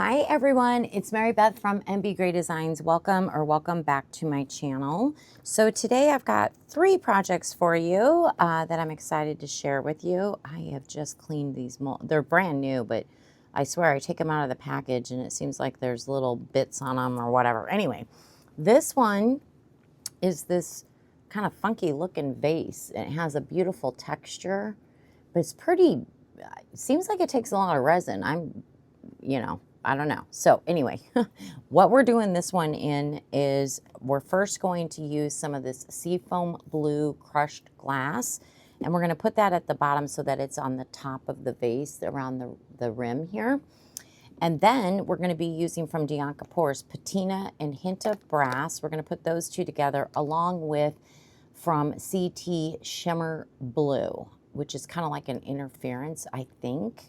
Hi everyone, it's Mary Beth from MBGray Designs. Welcome back to my channel. So today I've got 3 projects for you that I'm excited to share with you. I have just cleaned these molds. They're brand new, but I swear I take them out of the package and it seems like there's little bits on them or whatever. Anyway, this one is this kind of funky looking vase. It has a beautiful texture, but it's pretty, it seems like it takes a lot of resin. I don't know. So anyway, what we're doing this one in is we're first going to use some of this seafoam blue crushed glass, and we're going to put that at the bottom so that it's on the top of the vase around the rim here. And then we're going to be using from Demolding patina and hint of brass. We're going to put those two together along with from CT shimmer blue, which is kind of like an interference, I think.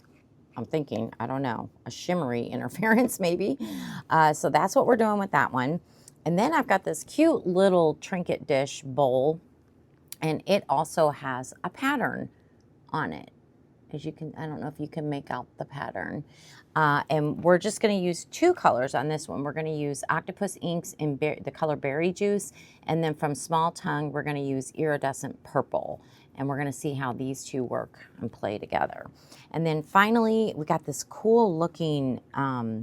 I'm thinking, I don't know, a shimmery interference maybe. So that's what we're doing with that one. And then I've got this cute little Trinket dish bowl, and it also has a pattern on it. As you can, I don't know if you can make out the pattern. And we're just going to use 2 colors on this one. We're going to use octopus inks in the color berry juice, and then from small tongue we're going to use iridescent purple. And we're going to see how these 2 work and play together. And then finally, we got this cool looking, I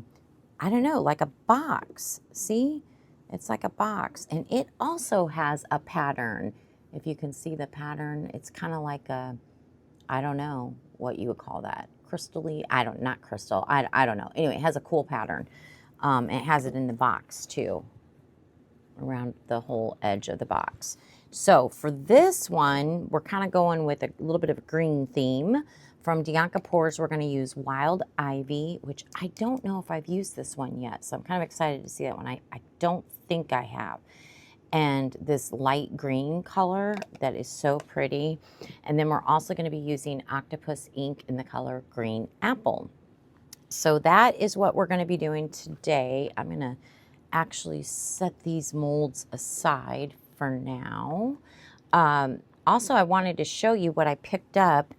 don't know, like a box. See? It's like a box. And it also has a pattern. If you can see the pattern, it's kind of like a, I don't know what you would call that. Crystal-y? Not crystal. I don't know. Anyway, it has a cool pattern. It has it in the box too, around the whole edge of the box. So for this one, we're kind of going with a little bit of a green theme. From Demolding, we're going to use Wild Ivy, which I don't know if I've used this one yet. So I'm kind of excited to see that one. I don't think I have. And this light green color that is so pretty. And then we're also going to be using octopus ink in the color green apple. So that is what we're going to be doing today. I'm going to actually set these molds aside for now. Also, I wanted to show you what I picked up.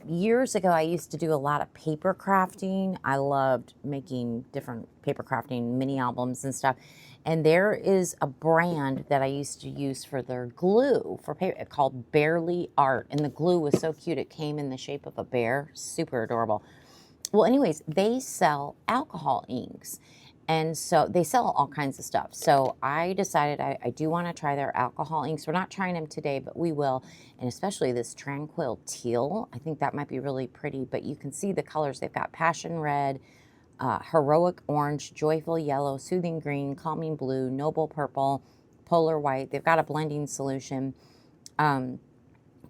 Years ago, I used to do a lot of paper crafting. I loved making different paper crafting mini albums and stuff. And there is a brand that I used to use for their glue for paper called Barely Art. And the glue was so cute. It came in the shape of a bear. Super adorable. Well, anyways, they sell alcohol inks. And so they sell all kinds of stuff. So I decided I do want to try their alcohol inks. We're not trying them today, but we will. And especially this Tranquil Teal. I think that might be really pretty. But you can see the colors. They've got Passion Red, Heroic Orange, Joyful Yellow, Soothing Green, Calming Blue, Noble Purple, Polar White. They've got a blending solution.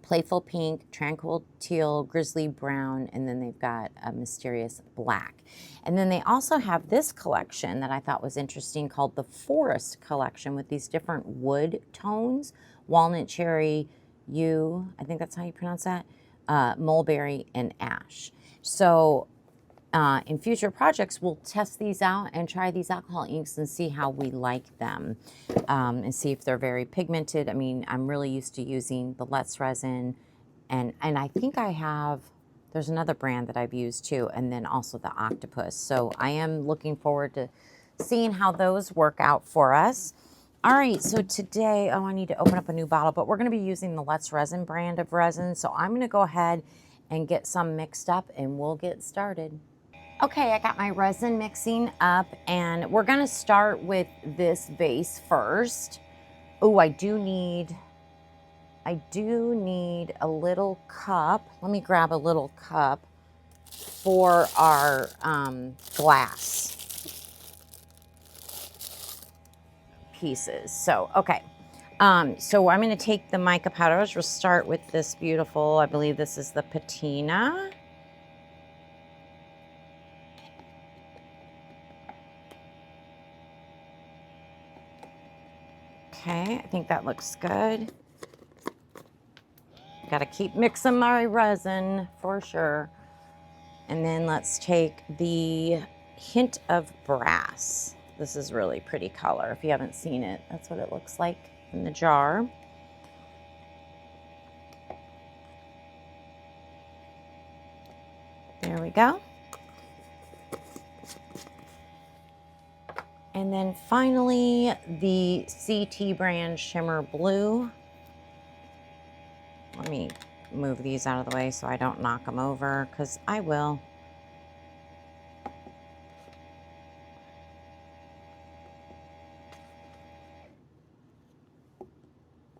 Playful Pink, Tranquil Teal, Grizzly Brown, and then they've got a Mysterious Black. And then they also have this collection that I thought was interesting called the Forest Collection with these different wood tones, walnut, cherry, yew, I think that's how you pronounce that, mulberry, and ash. So in future projects, we'll test these out and try these alcohol inks and see how we like them and see if they're very pigmented. I mean, I'm really used to using the Let's Resin, and I think I have, there's another brand that I've used too, and then also the Octopus. So I am looking forward to seeing how those work out for us. All right, so today, I need to open up a new bottle, but we're going to be using the Let's Resin brand of resin. So I'm going to go ahead and get some mixed up, and we'll get started. Okay, I got my resin mixing up, and we're gonna start with this vase first. Oh, I do need a little cup. Let me grab a little cup for our glass pieces. So, okay. So I'm gonna take the mica powders. We'll start with this beautiful, I believe this is the patina. Okay, I think that looks good. Got to keep mixing my resin for sure. And then let's take the hint of brass. This is really pretty color. If you haven't seen it, that's what it looks like in the jar. There we go. And then finally, the CT brand Shimmer Blue. Let me move these out of the way so I don't knock them over, because I will.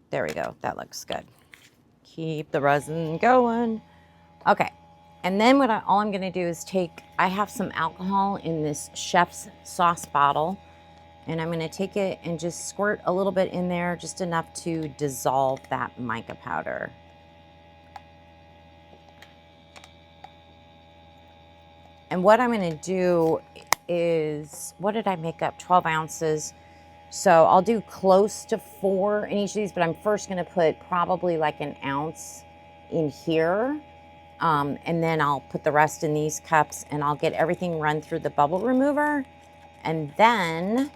There we go. That looks good. Keep the resin going. Okay. And then all I'm going to do is I have some alcohol in this chef's sauce bottle, and I'm going to take it and just squirt a little bit in there, just enough to dissolve that mica powder. And what I'm going to do is, what did I make up? 12 ounces. So I'll do close to 4 in each of these, but I'm first going to put probably like an ounce in here. And then I'll put the rest in these cups, and I'll get everything run through the bubble remover. And then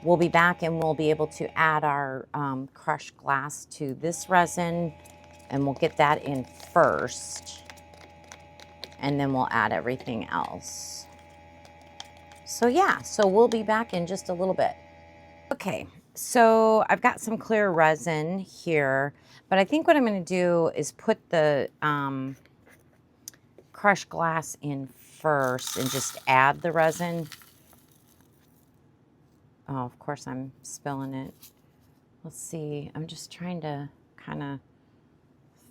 we'll be back and we'll be able to add our crushed glass to this resin, and we'll get that in first. And then we'll add everything else. So yeah, so we'll be back in just a little bit. Okay, so I've got some clear resin here, but I think what I'm going to do is put the crushed glass in first and just add the resin. Oh, of course I'm spilling it. Let's see, I'm just trying to kind of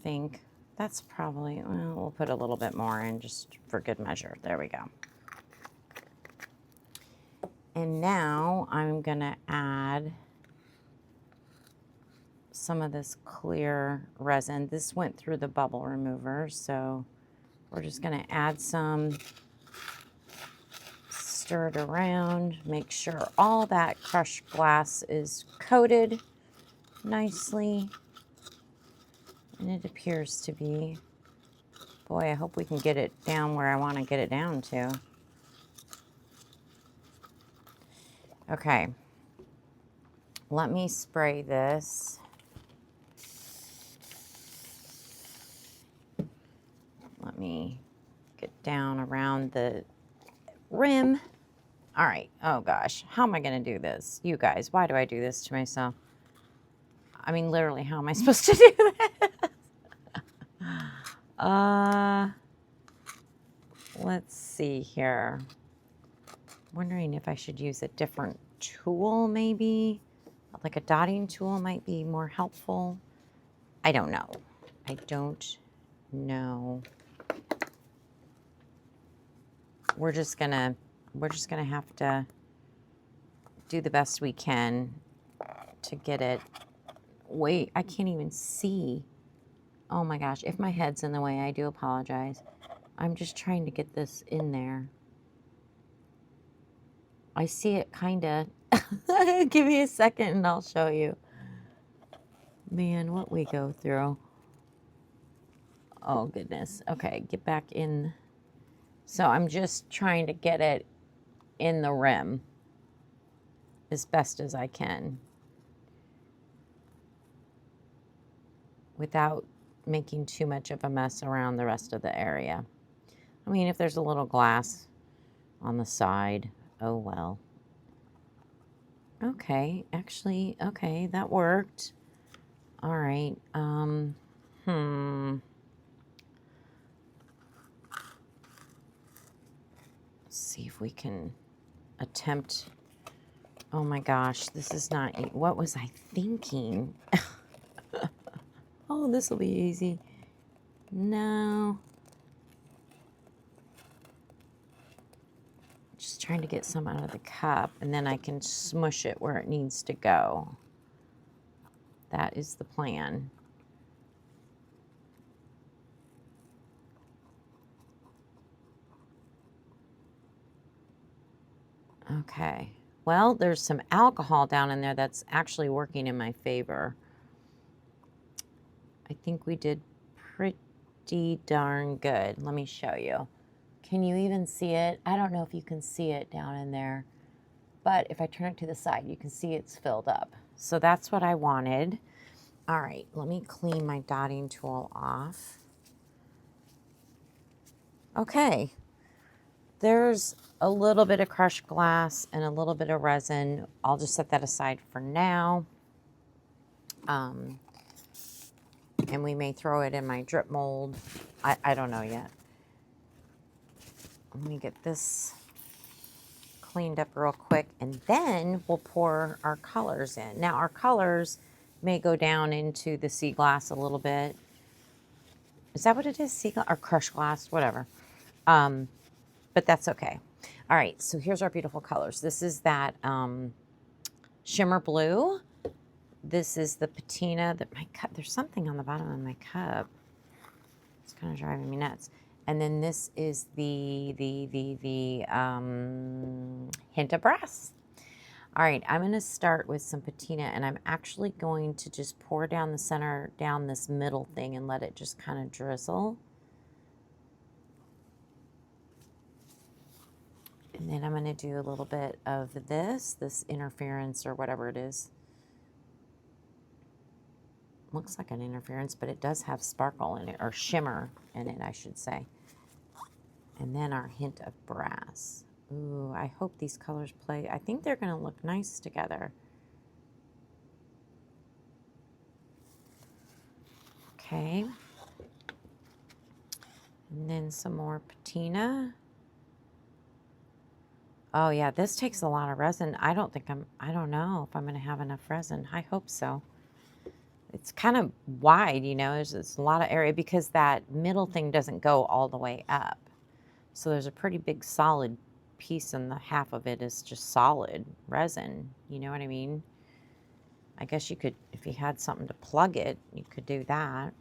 think. That's probably, well, we'll put a little bit more in just for good measure. There we go. And now I'm gonna add some of this clear resin. This went through the bubble remover, so we're just gonna add some, stir it around, make sure all that crushed glass is coated nicely. And it appears to be. Boy, I hope we can get it down where I want to get it down to. Okay, let me spray this. Let me get down around the rim. All right, oh gosh, how am I gonna do this? You guys, why do I do this to myself? I mean, literally, how am I supposed to do this? Let's see here. Wondering if I should use a different tool, maybe. Like a dotting tool might be more helpful. I don't know. I don't know. We're just gonna have to do the best we can to get it. Wait, I can't even see. Oh my gosh, if my head's in the way, I do apologize. I'm just trying to get this in there. I see it kind of. Give me a second and I'll show you. Man, what we go through. Oh goodness. Okay, get back in. So I'm just trying to get it in the rim as best as I can without making too much of a mess around the rest of the area. I mean, if there's a little glass on the side, oh well. Okay, actually, okay, that worked. All right, let's see if we can attempt. Oh my gosh, this is not, what was I thinking? Oh, this will be easy. No. Just trying to get some out of the cup, and then I can smush it where it needs to go. That is the plan. Okay. Well, there's some alcohol down in there that's actually working in my favor. I think we did pretty darn good. Let me show you. Can you even see it? I don't know if you can see it down in there, but if I turn it to the side, you can see it's filled up. So that's what I wanted. All right, let me clean my dotting tool off. Okay, there's a little bit of crushed glass and a little bit of resin. I'll just set that aside for now. And we may throw it in my drip mold. I don't know yet. Let me get this cleaned up real quick, and then we'll pour our colors in. Now our colors may go down into the sea glass a little bit. Is that what it is? Sea glass or crushed glass, whatever. But that's okay. All right, so here's our beautiful colors. This is that shimmer blue. This is the patina that my cup, there's something on the bottom of my cup. It's kind of driving me nuts. And then this is the hint of brass. All right, I'm going to start with some patina, and I'm actually going to just pour down the center, down this middle thing, and let it just kind of drizzle. And then I'm going to do a little bit of this interference or whatever it is. Looks like an interference, but it does have sparkle in it, or shimmer in it, I should say. And then our hint of brass. Ooh, I hope these colors play. I think they're going to look nice together. Okay. And then some more patina. Oh yeah, this takes a lot of resin. I don't know if I'm going to have enough resin. I hope so. It's kind of wide, you know, there's a lot of area because that middle thing doesn't go all the way up. So there's a pretty big solid piece, and the half of it is just solid resin. You know what I mean? I guess you could, if you had something to plug it, you could do that.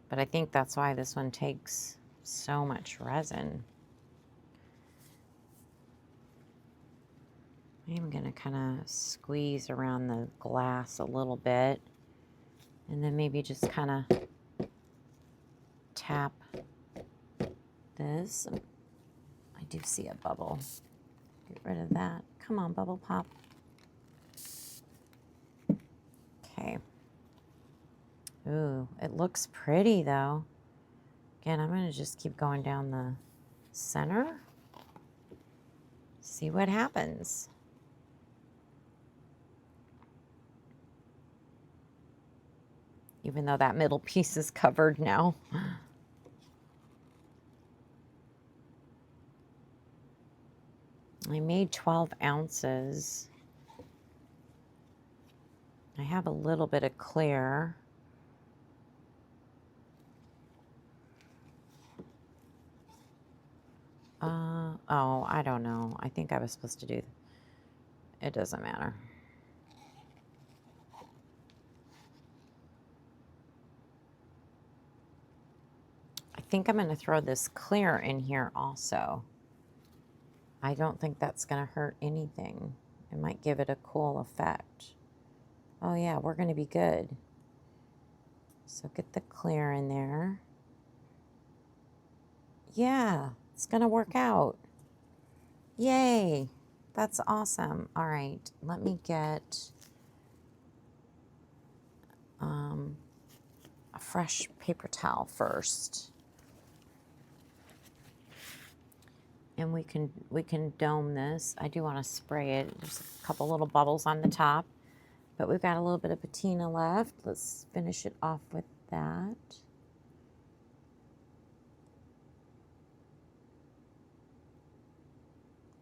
But I think that's why this one takes so much resin. I'm going to kind of squeeze around the glass a little bit, and then maybe just kind of tap this. I do see a bubble. Get rid of that. Come on, bubble pop. Okay. Ooh, it looks pretty though. Again, I'm going to just keep going down the center. See what happens. Even though that middle piece is covered now. I made 12 ounces. I have a little bit of clear. Oh, I don't know. I think I was supposed to do, it doesn't matter. I think I'm going to throw this clear in here also. I don't think that's going to hurt anything. It might give it a cool effect. Oh yeah, we're going to be good. So get the clear in there. Yeah, it's going to work out. Yay, that's awesome. All right, let me get a fresh paper towel first. And we can dome this. I do want to spray it. There's a couple little bubbles on the top, but we've got a little bit of patina left. Let's finish it off with that.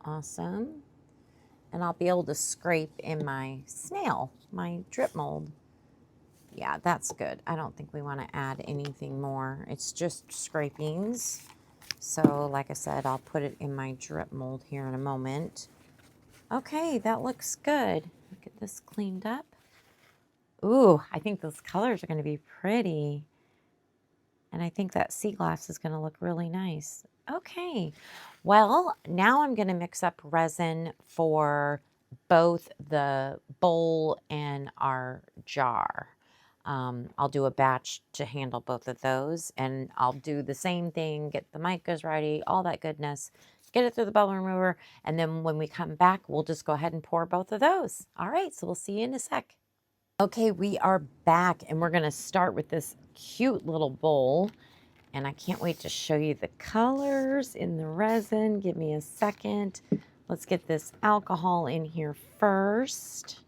Awesome. And I'll be able to scrape in my snail, my drip mold. Yeah, that's good. I don't think we want to add anything more. It's just scrapings. So like I said, I'll put it in my drip mold here in a moment. Okay, that looks good. Get this cleaned up. Ooh, I think those colors are going to be pretty. And I think that sea glass is going to look really nice. Okay, well, now I'm going to mix up resin for both the bowl and our jar. I'll do a batch to handle both of those, and I'll do the same thing, get the micas ready, all that goodness, get it through the bubble remover, and then when we come back, we'll just go ahead and pour both of those. All right, so we'll see you in a sec. Okay, we are back, and we're going to start with this cute little bowl. And I can't wait to show you the colors in the resin. Give me a second. Let's get this alcohol in here first.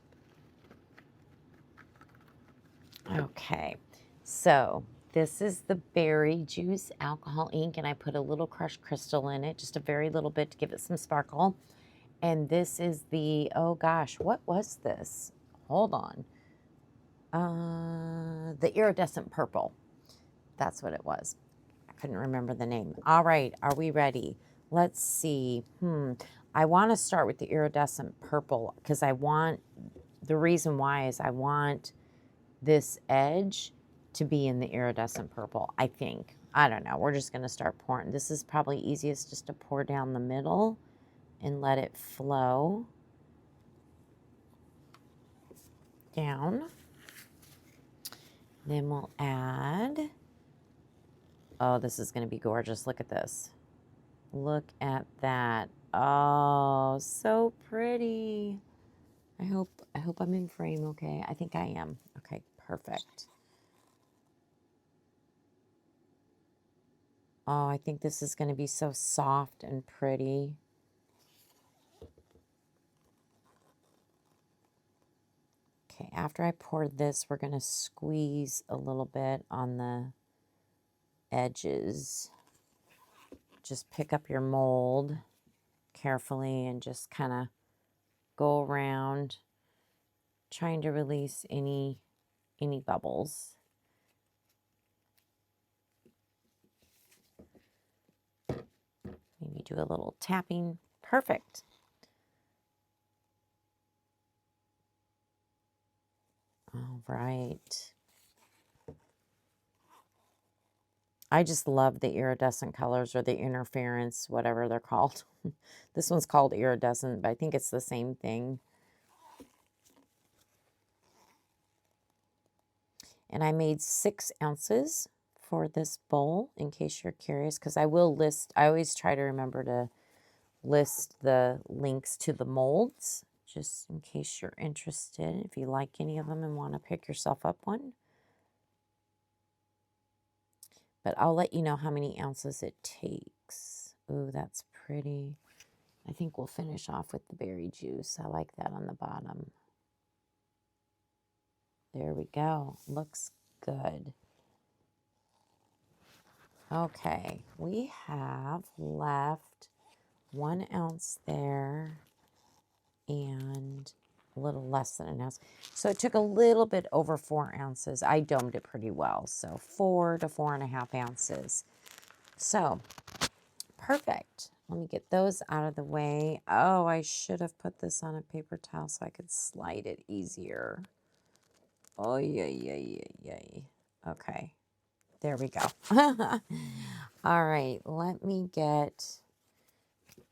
Okay, so this is the berry juice alcohol ink, and I put a little crushed crystal in it, just a very little bit to give it some sparkle. And this is the, oh gosh, what was this? Hold on. The iridescent purple. That's what it was. I couldn't remember the name. All right, are we ready? Let's see. I want to start with the iridescent purple because the reason why is I want this edge to be in the iridescent purple, I think. I don't know. We're just going to start pouring. This is probably easiest just to pour down the middle and let it flow down. Then we'll add, oh, this is going to be gorgeous. Look at this. Look at that. Oh, so pretty. I hope I'm in frame okay. I think I am. Okay, perfect. Oh, I think this is going to be so soft and pretty. Okay, after I pour this, we're going to squeeze a little bit on the edges. Just pick up your mold carefully and just kind of go around trying to release any bubbles. Maybe do a little tapping. Perfect. All right. I just love the iridescent colors or the interference, whatever they're called. This one's called iridescent, but I think it's the same thing. And I made 6 ounces for this bowl, in case you're curious, because I always try to remember to list the links to the molds, just in case you're interested, if you like any of them and want to pick yourself up one. But I'll let you know how many ounces it takes. Ooh, that's pretty. I think we'll finish off with the berry juice. I like that on the bottom. There we go. Looks good. Okay, we have left 1 ounce there and a little less than an ounce. So it took a little bit over 4 ounces. I domed it pretty well. So 4 to 4.5 ounces. So perfect. Let me get those out of the way. Oh, I should have put this on a paper towel so I could slide it easier. Oh, yay. Okay, there we go. All right, let me get,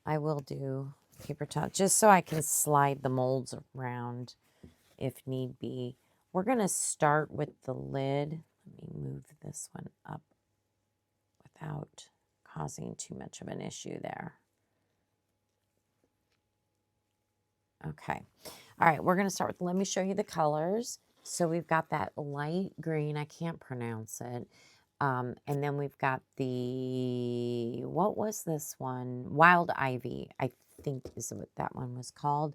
I will do paper towel just so I can slide the molds around if need be. We're going to start with the lid. Let me move this one up without causing too much of an issue there. Okay. All right, we're going to start with, let me show you the colors. So we've got that light green, I can't pronounce it. And then we've got the, what was this one? Wild Ivy, I think is what that one was called.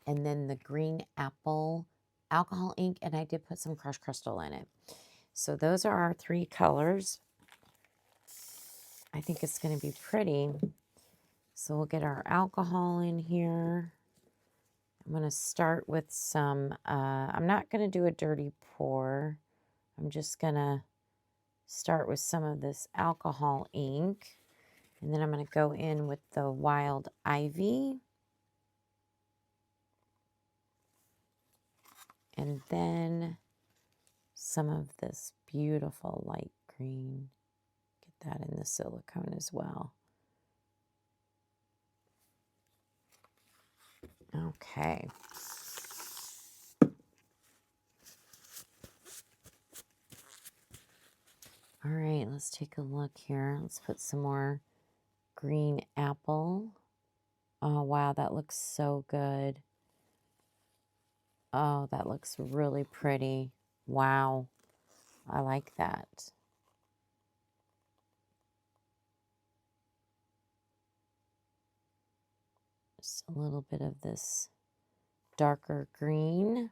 And then the green apple alcohol ink, and I did put some crushed crystal in it. So those are our 3 colors. I think it's going to be pretty. So we'll get our alcohol in here. I'm going to start with some, I'm not going to do a dirty pour. I'm just going to start with some of this alcohol ink. And then I'm going to go in with the Wild Ivy. And then some of this beautiful light green. Get that in the silicone as well. Okay. All right, let's take a look here. Let's put some more green apple. Oh, wow, that looks so good. Oh, that looks really pretty. Wow, I like that. a little bit of this darker green.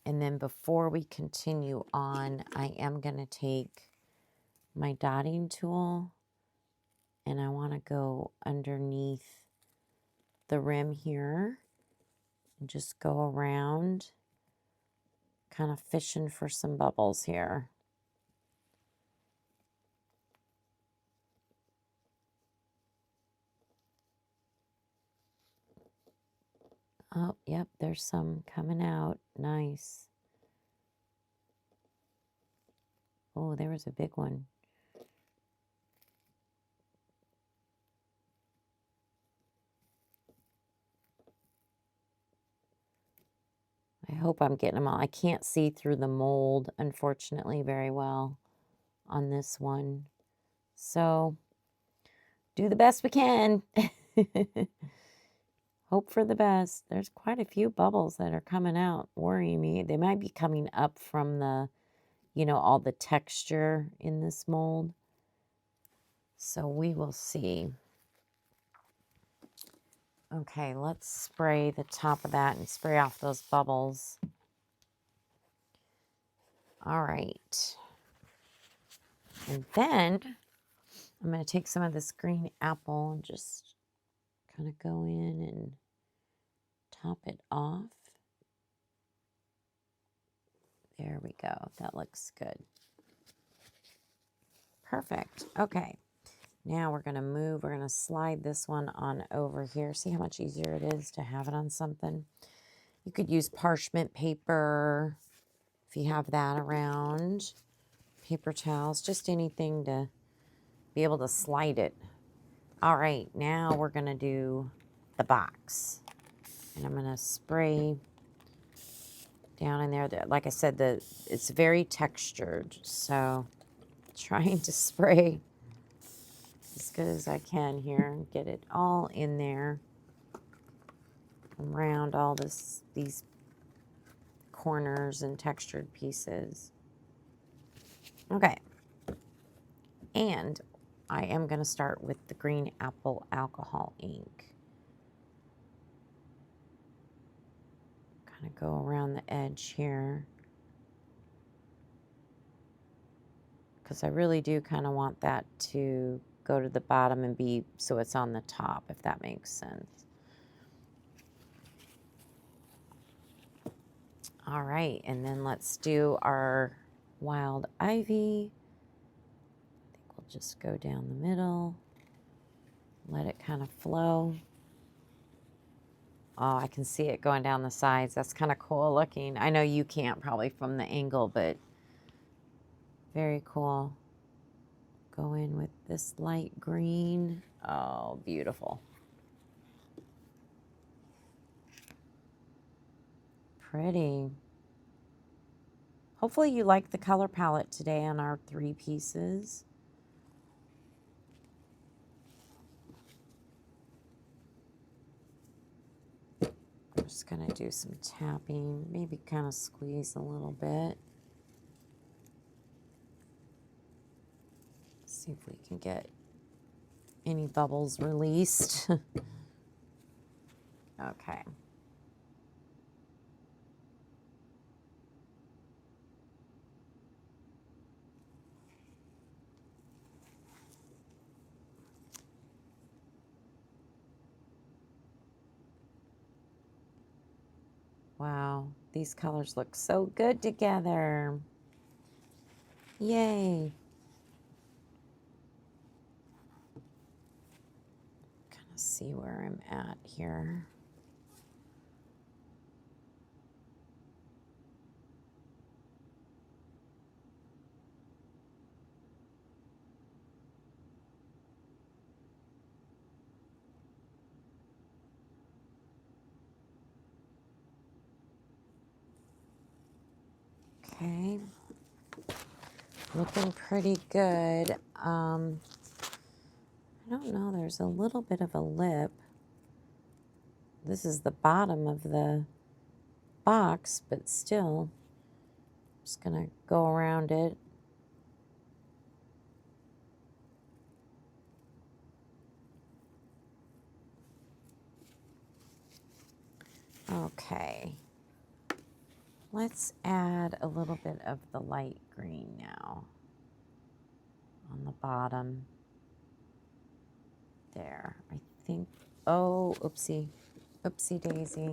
And then before we continue on, I am going to take my dotting tool and I want to go underneath the rim here and just go around, kind of fishing for some bubbles here. Oh, yep, there's some coming out. Nice. Oh, there was a big one. I hope I'm getting them all. I can't see through the mold, unfortunately, very well on this one. So, do the best we can. Hope for the best. There's quite a few bubbles that are coming out, worrying me. They might be coming up from the, you know, all the texture in this mold. So we will see. Okay, let's spray the top of that and spray off those bubbles. All right. And then I'm going to take some of this green apple and just kind of go in and top it off. There we go. That looks good. Perfect. Okay. Now we're going to move. We're going to slide this one on over here. See how much easier it is to have it on something? You could use parchment paper if you have that around. Paper towels, just anything to be able to slide it. All right, now we're going to do the box. And I'm going to spray down in there. Like I said, it's very textured, so trying to spray as good as I can here and get it all in there around all these corners and textured pieces. Okay. And I am going to start with the green apple alcohol ink. Kind of go around the edge here, because I really do kind of want that to go to the bottom and be so it's on the top, if that makes sense. All right, and then let's do our wild ivy. I think we'll just go down the middle, let it kind of flow. Oh, I can see it going down the sides. That's kind of cool looking. I know you can't probably from the angle, but very cool. Go in with this light green. Oh, beautiful. Pretty. Hopefully you like the color palette today on our 3 pieces. I'm just going to do some tapping, maybe kind of squeeze a little bit. See if we can get any bubbles released. Okay. Wow, these colors look so good together. Yay. Kind of see where I'm at here. Okay, looking pretty good. I don't know, there's a little bit of a lip. This is the bottom of the box, but still, I'm just gonna go around it. Okay. Let's add a little bit of the light green now on the bottom. There, I think, oh, oopsie daisy.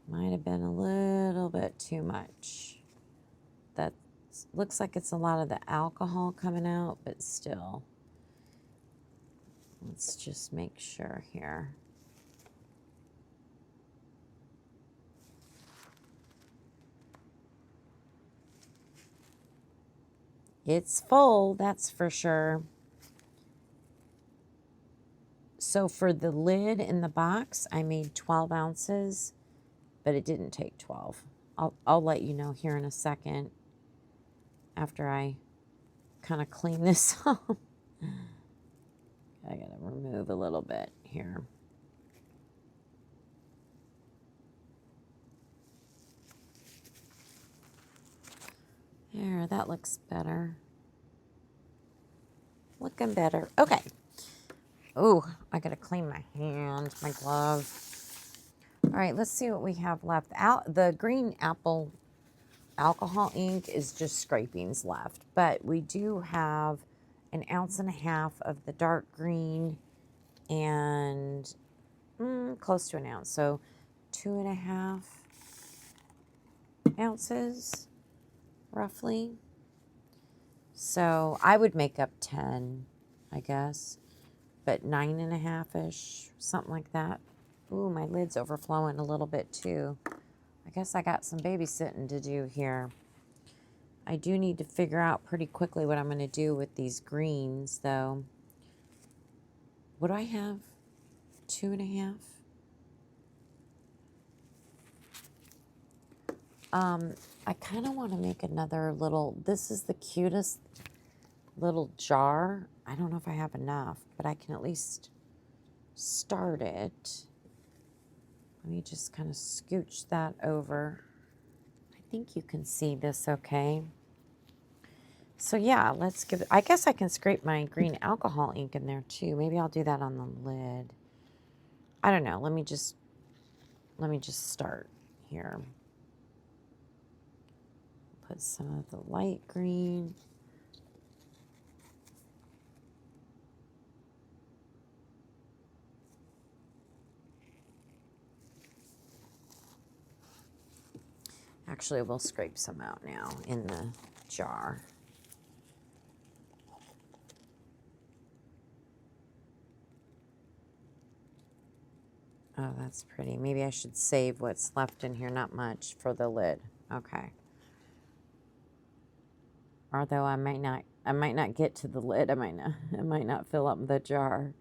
Might have been a little bit too much. That looks like it's a lot of the alcohol coming out, but still. Let's just make sure here. It's full, that's for sure. So for the lid in the box, I made 12 ounces, but it didn't take 12. I'll let you know here in a second after I kind of clean this up. I gotta remove a little bit here. There, that looks better. Looking better. Okay. Oh, I gotta clean my hand, my glove. All right, let's see what we have left. The green apple alcohol ink is just scrapings left, but we do have 1.5 ounces of the dark green and close to 1 ounce, so 2.5 ounces roughly. So I would make up 10, I guess, but 9.5-ish, something like that. Ooh, my lid's overflowing a little bit too. I guess I got some babysitting to do here. I do need to figure out pretty quickly what I'm going to do with these greens, though. What do I have? 2.5? I kind of want to make another little, this is the cutest little jar. I don't know if I have enough, but I can at least start it. Let me just kind of scooch that over. I think you can see this okay. So yeah, let's give it, I guess I can scrape my green alcohol ink in there too. Maybe I'll do that on the lid. I don't know. Let me just start here. Put some of the light green. Actually, we'll scrape some out now in the jar. Oh, that's pretty. Maybe I should save what's left in here, not much, for the lid. Okay. Although I might not get to the lid. I might not fill up the jar.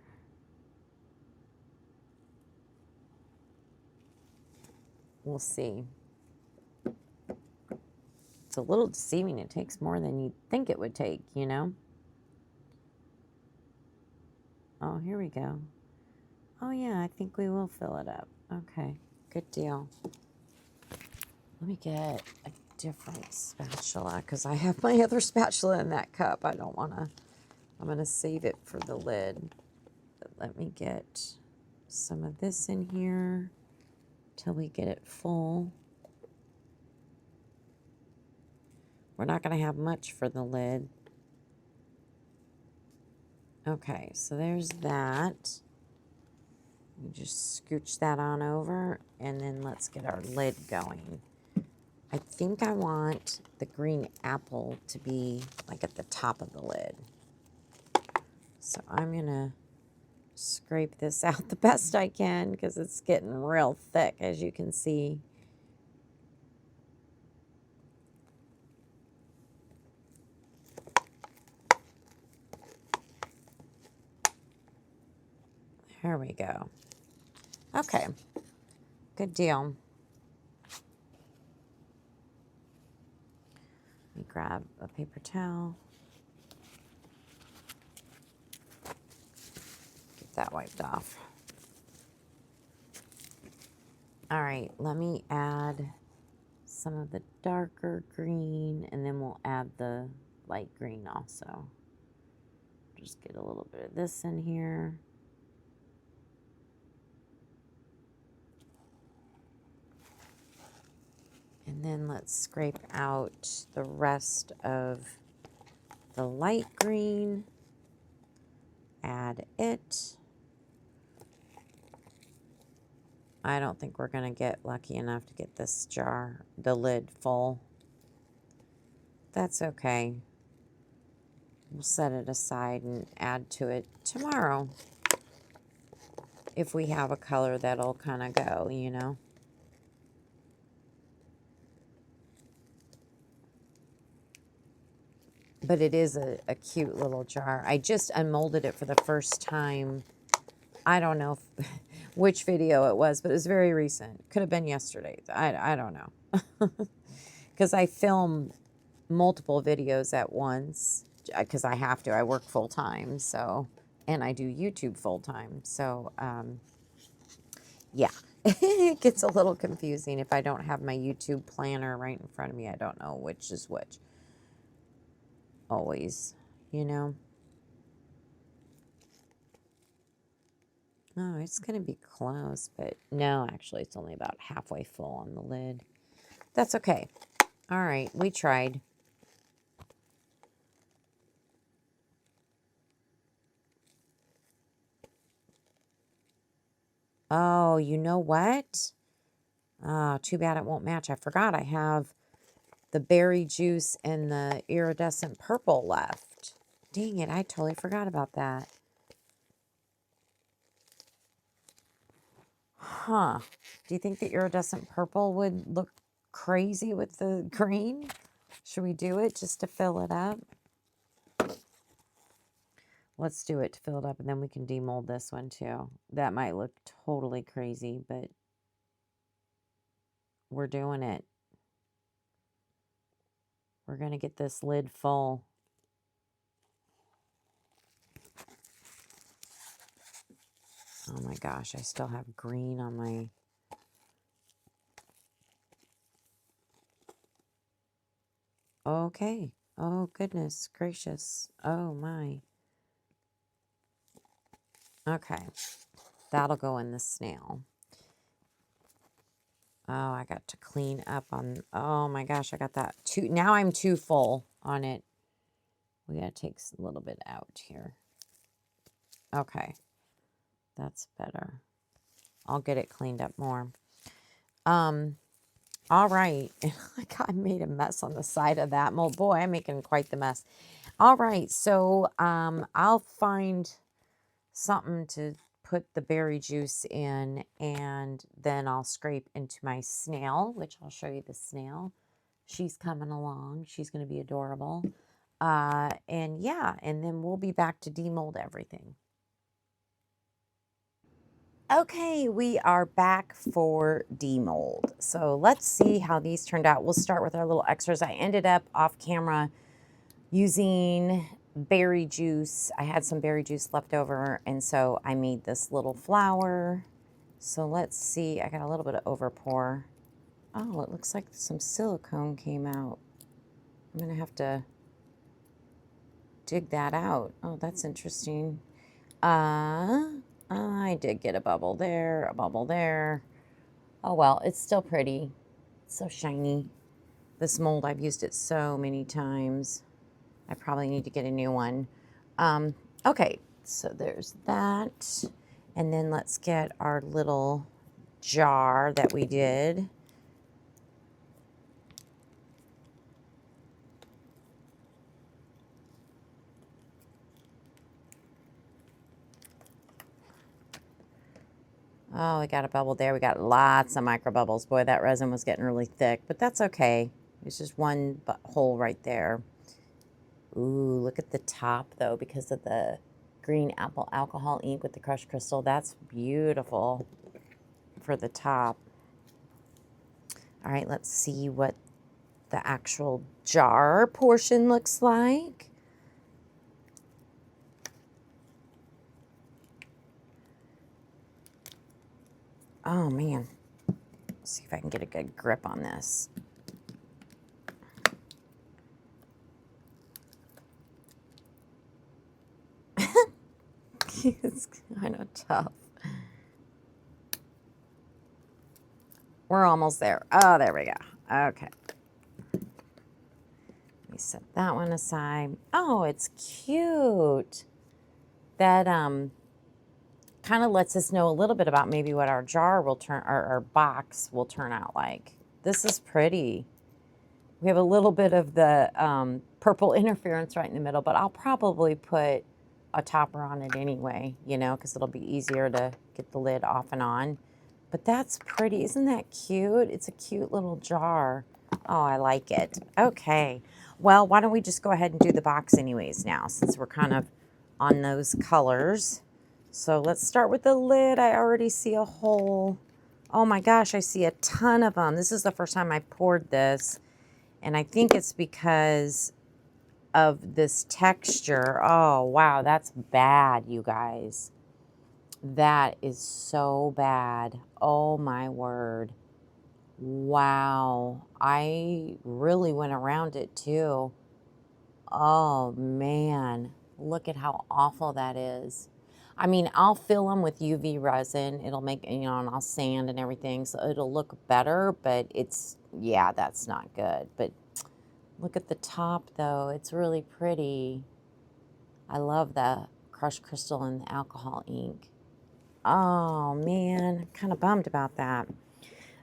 We'll see. It's a little deceiving. It takes more than you'd think it would take, you know? Oh, here we go. Oh, yeah, I think we will fill it up. Okay, good deal. Let me get a different spatula because I have my other spatula in that cup. I don't want to, I'm going to save it for the lid. But let me get some of this in here till we get it full. We're not going to have much for the lid. Okay, so there's that. We just scooch that on over, and then let's get our lid going. I think I want the green apple to be like at the top of the lid. So I'm going to scrape this out the best I can because it's getting real thick, as you can see. There we go. Okay, good deal. Let me grab a paper towel. Get that wiped off. All right, let me add some of the darker green, and then we'll add the light green also. Just get a little bit of this in here. then let's scrape out the rest of the light green. Add it. I don't think we're going to get lucky enough to get this jar, the lid full. That's okay. We'll set it aside and add to it tomorrow. If we have a color that'll kind of go, you know. But it is a cute little jar. I just unmolded it for the first time. I don't know which video it was, but it was very recent. Could have been yesterday. I don't know. Because I film multiple videos at once. Because I have to. I work full time. So, and I do YouTube full time. So, yeah. It gets a little confusing if I don't have my YouTube planner right in front of me. I don't know which is which. Always, you know. Oh, it's going to be close, but no, actually, it's only about halfway full on the lid. That's okay. All right, we tried. Oh, you know what? Oh, too bad it won't match. I forgot I have the berry juice and the iridescent purple left. Dang it, I totally forgot about that. Huh. Do you think the iridescent purple would look crazy with the green? Should we do it just to fill it up? Let's do it to fill it up, and then we can demold this one too. That might look totally crazy, but we're doing it. We're going to get this lid full. Oh my gosh, I still have green on my... Okay. Oh, goodness gracious. Oh, my. Okay. That'll go in the snail. Oh, I got to clean up on... Oh, my gosh, I got that too... Now I'm too full on it. We got to take a little bit out here. Okay. That's better. I'll get it cleaned up more. All right. I made a mess on the side of that mold. Boy, I'm making quite the mess. All right. So I'll find something to put the berry juice in, and then I'll scrape into my snail, which I'll show you the snail. She's coming along. She's going to be adorable. And yeah, and then we'll be back to demold everything. Okay, we are back for demold. So let's see how these turned out. We'll start with our little extras. I ended up off camera using berry juice. I had some berry juice left over, and so I made this little flower. So let's see. I got a little bit of over pour. Oh, it looks like some silicone came out. I'm going to have to dig that out. Oh, that's interesting. I did get a bubble there, a bubble there. Oh, well, it's still pretty. It's so shiny. This mold, I've used it so many times. I probably need to get a new one. Okay, so there's that. And then let's get our little jar that we did. Oh, we got a bubble there. We got lots of micro bubbles. Boy, that resin was getting really thick, but that's okay. It's just one hole right there. Ooh, look at the top, though, because of the green apple alcohol ink with the crushed crystal. That's beautiful for the top. All right, let's see what the actual jar portion looks like. Oh, man. Let's see if I can get a good grip on this. It's kind of tough. We're almost there. Oh, there we go. Okay. Let me set that one aside. Oh, it's cute. That kind of lets us know a little bit about maybe what our jar will turn, our box will turn out like. This is pretty. We have a little bit of the purple interference right in the middle, but I'll probably put a topper on it anyway, you know, because it'll be easier to get the lid off and on. But that's pretty. Isn't that cute? It's a cute little jar. Oh, I like it. Okay. Well, why don't we just go ahead and do the box anyways now, since we're kind of on those colors. So let's start with the lid. I already see a hole. Oh my gosh, I see a ton of them. This is the first time I poured this. And I think it's because of this texture. Oh, wow, that's bad, you guys. That is so bad. Oh, my word. Wow. I really went around it, too. Oh, man. Look at how awful that is. I mean, I'll fill them with UV resin. It'll make, you know, and I'll sand and everything, so it'll look better, but it's, yeah, that's not good. But look at the top, though. It's really pretty. I love the crushed crystal and the alcohol ink. Oh, man. I'm kind of bummed about that.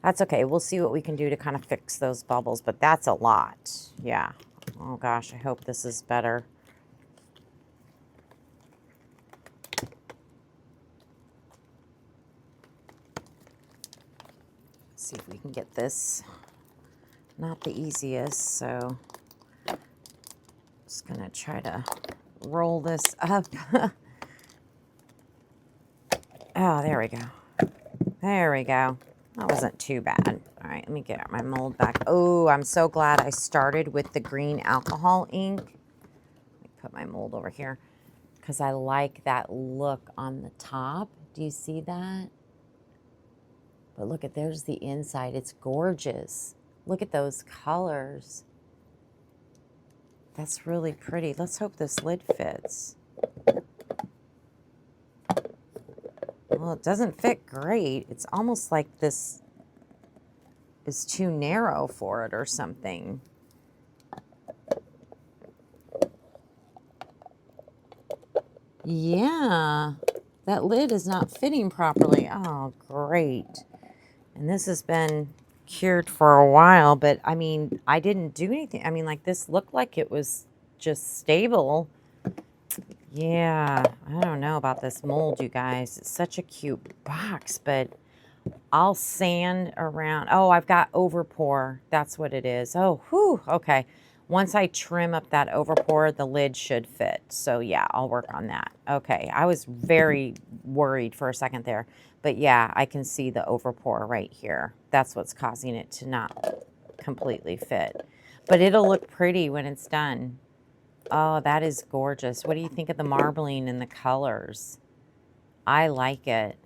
That's okay. We'll see what we can do to kind of fix those bubbles, but that's a lot. Yeah. Oh, gosh. I hope this is better. Let's see if we can get this. Not the easiest, so just going to try to roll this up. Oh, there we go. There we go. That wasn't too bad. All right, let me get my mold back. Oh, I'm so glad I started with the green alcohol ink. Let me put my mold over here because I like that look on the top. Do you see that? But look at, there's the inside. It's gorgeous. Look at those colors. That's really pretty. Let's hope this lid fits. Well, it doesn't fit great. It's almost like this is too narrow for it or something. Yeah, that lid is not fitting properly. Oh, great. And this has been cured for a while, but I mean, I didn't do anything. I mean, like this looked like it was just stable. Yeah, I don't know about this mold, you guys. It's such a cute box, but I'll sand around. Oh, I've got overpour. That's what it is. Oh, whew, okay. Once I trim up that overpour, the lid should fit. So yeah, I'll work on that. Okay, I was very worried for a second there. But yeah, I can see the overpour right here. That's what's causing it to not completely fit. But it'll look pretty when it's done. Oh, that is gorgeous. What do you think of the marbling and the colors? I like it.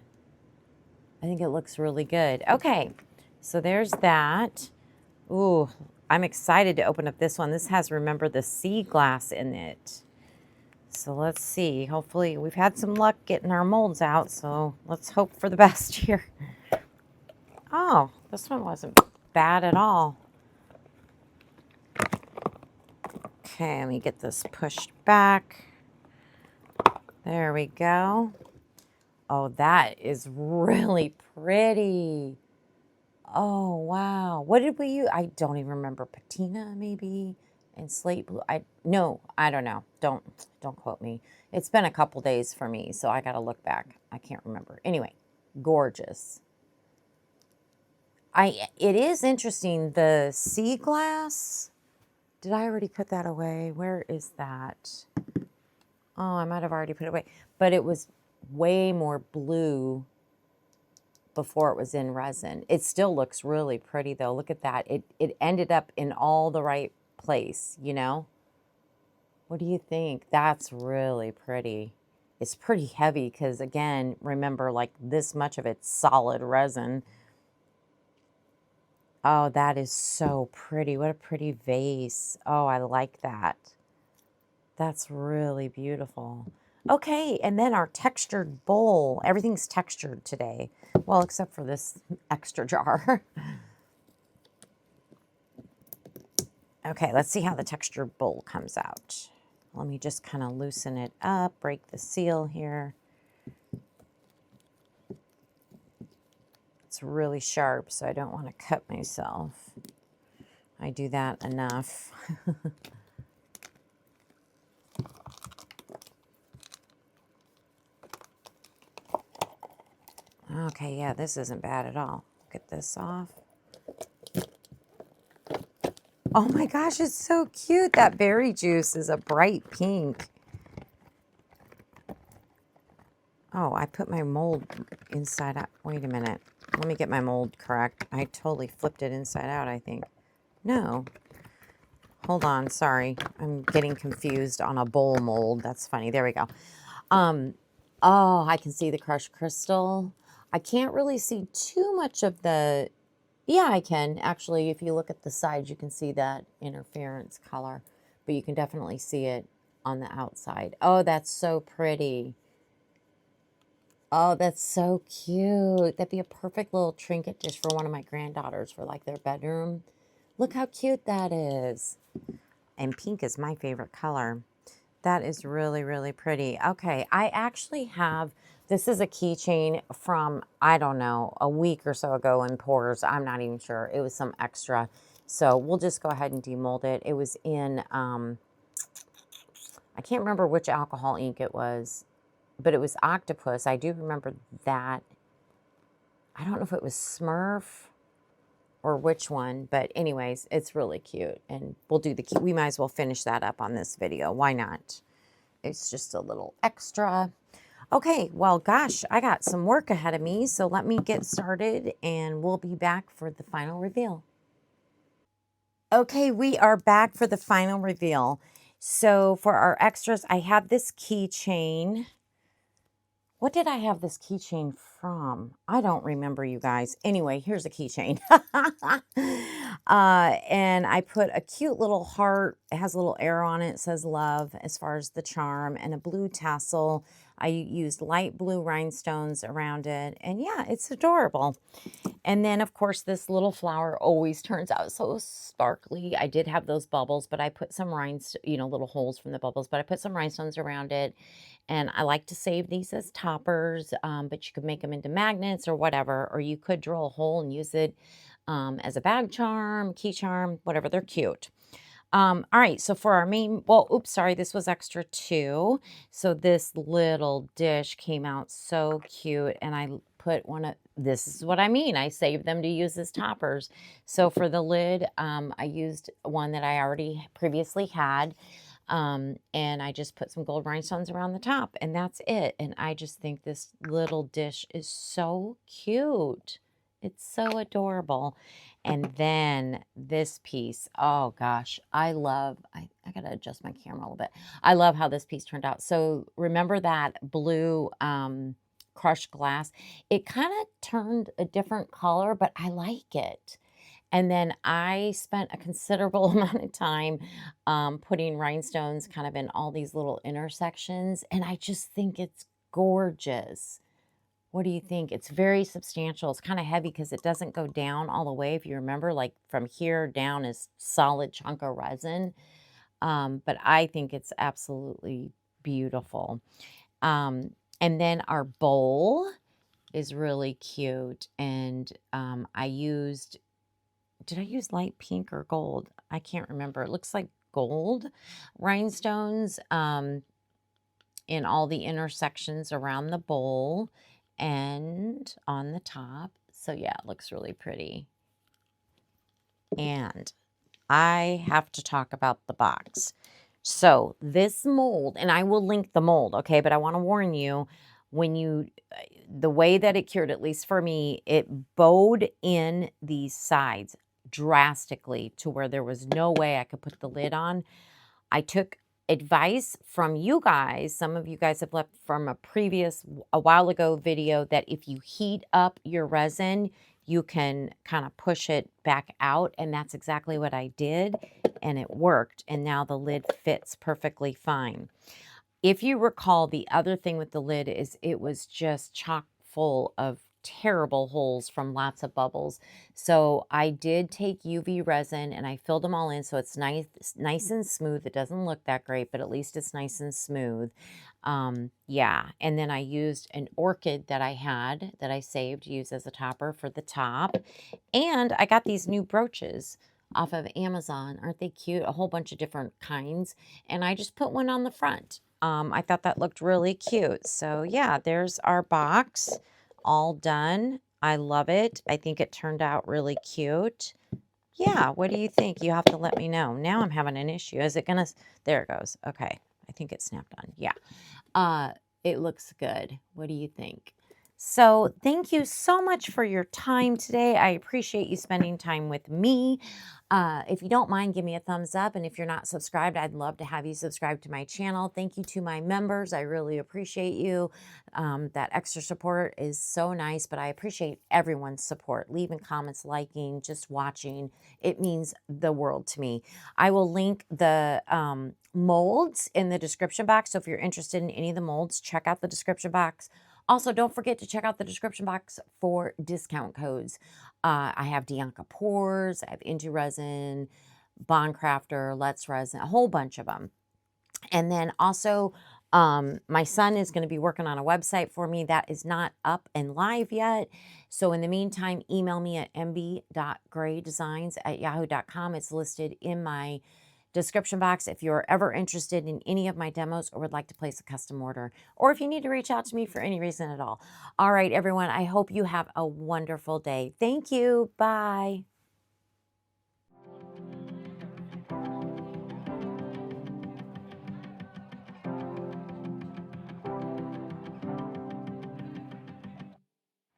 I think it looks really good. Okay, so there's that. Ooh, I'm excited to open up this one. This has, remember, the sea glass in it. So let's see. Hopefully, we've had some luck getting our molds out, so let's hope for the best here. Oh, this one wasn't bad at all. Okay, let me get this pushed back. There we go. Oh, that is really pretty. Oh, wow. What did we use? I don't even remember. Patina, maybe? And slate blue. No, I don't know. Don't quote me. It's been a couple days for me, so I got to look back. I can't remember. Anyway, gorgeous. It is interesting. The sea glass. Did I already put that away? Where is that? Oh, I might have already put it away. But it was way more blue before it was in resin. It still looks really pretty though. Look at that. It ended up in all the right place, you know? What do you think? That's really pretty. It's pretty heavy because, again, remember, like this much of it's solid resin. Oh, that is so pretty. What a pretty vase. Oh, I like that. That's really beautiful. Okay, and then our textured bowl. Everything's textured today. Well, except for this extra jar. Okay, let's see how the textured bowl comes out. Let me just kind of loosen it up, break the seal here. It's really sharp, so I don't want to cut myself. I do that enough. Okay, yeah, this isn't bad at all. Get this off. Oh my gosh, it's so cute. That berry juice is a bright pink. Oh, I put my mold inside out. Wait a minute. Let me get my mold correct. I totally flipped it inside out, I think. No. Hold on, sorry. I'm getting confused on a bowl mold. That's funny. There we go. Oh, I can see the crushed crystal. I can't really see too much of the... Yeah, I can. Actually, if you look at the sides, you can see that interference color. But you can definitely see it on the outside. Oh, that's so pretty. Oh, that's so cute. That'd be a perfect little trinket dish for one of my granddaughters for like their bedroom. Look how cute that is. And pink is my favorite color. That is really, really pretty. Okay, I actually have, this is a keychain from, I don't know, a week or so ago in Pours. I'm not even sure. It was some extra. So we'll just go ahead and demold it. It was in, I can't remember which alcohol ink it was, but it was Octopus. I do remember that. I don't know if it was Smurf or which one, but anyways, it's really cute. And we'll do the key. We might as well finish that up on this video. Why not? It's just a little extra. Okay, well, gosh, I got some work ahead of me, so let me get started and we'll be back for the final reveal. Okay, we are back for the final reveal. So for our extras, I have this keychain. What did I have this keychain from? I don't remember, you guys. Anyway, here's a keychain. And I put a cute little heart. It has a little arrow on it. It says love as far as the charm, and a blue tassel. I used light blue rhinestones around it. And yeah, it's adorable. And then, of course, this little flower always turns out so sparkly. I did have those bubbles, but I put some rhinestones, you know, little holes from the bubbles, but I put some rhinestones around it. And I like to save these as toppers, but you could make them into magnets or whatever, or you could drill a hole and use it as a bag charm, key charm, whatever. They're cute. All right, so for our main, well, oops, sorry, this was extra too. So this little dish came out so cute, and I put one of, this is what I mean, I saved them to use as toppers. So for the lid, I used one that I already previously had, and I just put some gold rhinestones around the top, and that's it. And I just think this little dish is so cute. It's so adorable. And then this piece, oh gosh, I gotta adjust my camera a little bit. I love how this piece turned out. So remember that blue crushed glass? It kind of turned a different color, but I like it. And then I spent a considerable amount of time putting rhinestones kind of in all these little intersections. And I just think it's gorgeous. What do you think? It's very substantial. It's kind of heavy because it doesn't go down all the way. If you remember, like from here down is solid chunk of resin. But I think it's absolutely beautiful. And then our bowl is really cute. And I used, did I use light pink or gold? I can't remember. It looks like gold rhinestones in all the intersections around the bowl and on the top. So yeah, it looks really pretty. And I have to talk about the box. So this mold, and I will link the mold, okay? But I want to warn you, when you, the way that it cured, at least for me, it bowed in these sides drastically to where there was no way I could put the lid on. I took advice from you guys. Some of you guys have left from a while ago video that if you heat up your resin, you can kind of push it back out. And that's exactly what I did. And it worked. And now the lid fits perfectly fine. If you recall, the other thing with the lid is it was just chock full of terrible holes from lots of bubbles. So I did take UV resin and I filled them all in so it's nice and smooth. It doesn't look that great, but at least it's nice and smooth. Yeah, and then I used an orchid that I had that I saved to use as a topper for the top. And I got these new brooches off of Amazon. Aren't they cute? A whole bunch of different kinds. And I just put one on the front. I thought that looked really cute. So yeah, there's our box all done. I love it. I think it turned out really cute. Yeah, what do you think? You have to let me know. Now I'm having an issue. Is it gonna, there it goes. Okay, I think it snapped on. Yeah, it looks good. What do you think? So thank you so much for your time today. I appreciate you spending time with me. If you don't mind, give me a thumbs up. And if you're not subscribed, I'd love to have you subscribe to my channel. Thank you to my members. I really appreciate you. That extra support is so nice, but I appreciate everyone's support. Leaving comments, liking, just watching. It means the world to me. I will link the molds in the description box. So if you're interested in any of the molds, check out the description box. Also, don't forget to check out the description box for discount codes. I have Dianca Pours, I have Into Resin, Bond Crafter, Let's Resin, a whole bunch of them. And then also, my son is going to be working on a website for me that is not up and live yet. So in the meantime, email me at mb.graydesigns@yahoo.com. It's listed in my description box if you're ever interested in any of my demos or would like to place a custom order, or if you need to reach out to me for any reason at all. All right, everyone, I hope you have a wonderful day. Thank you. Bye.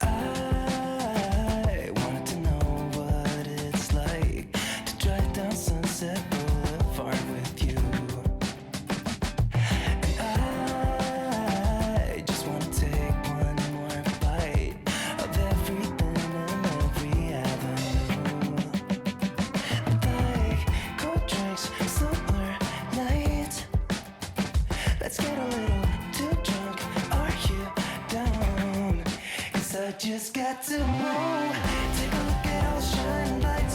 I wanted to know what it's like to drive down Sunset Boulevard with you. I just want to take one more bite of everything and every avenue. Like cold drinks, summer nights. Let's get a little too drunk. Are you down? 'Cause I just got to know. Take a look at all shine like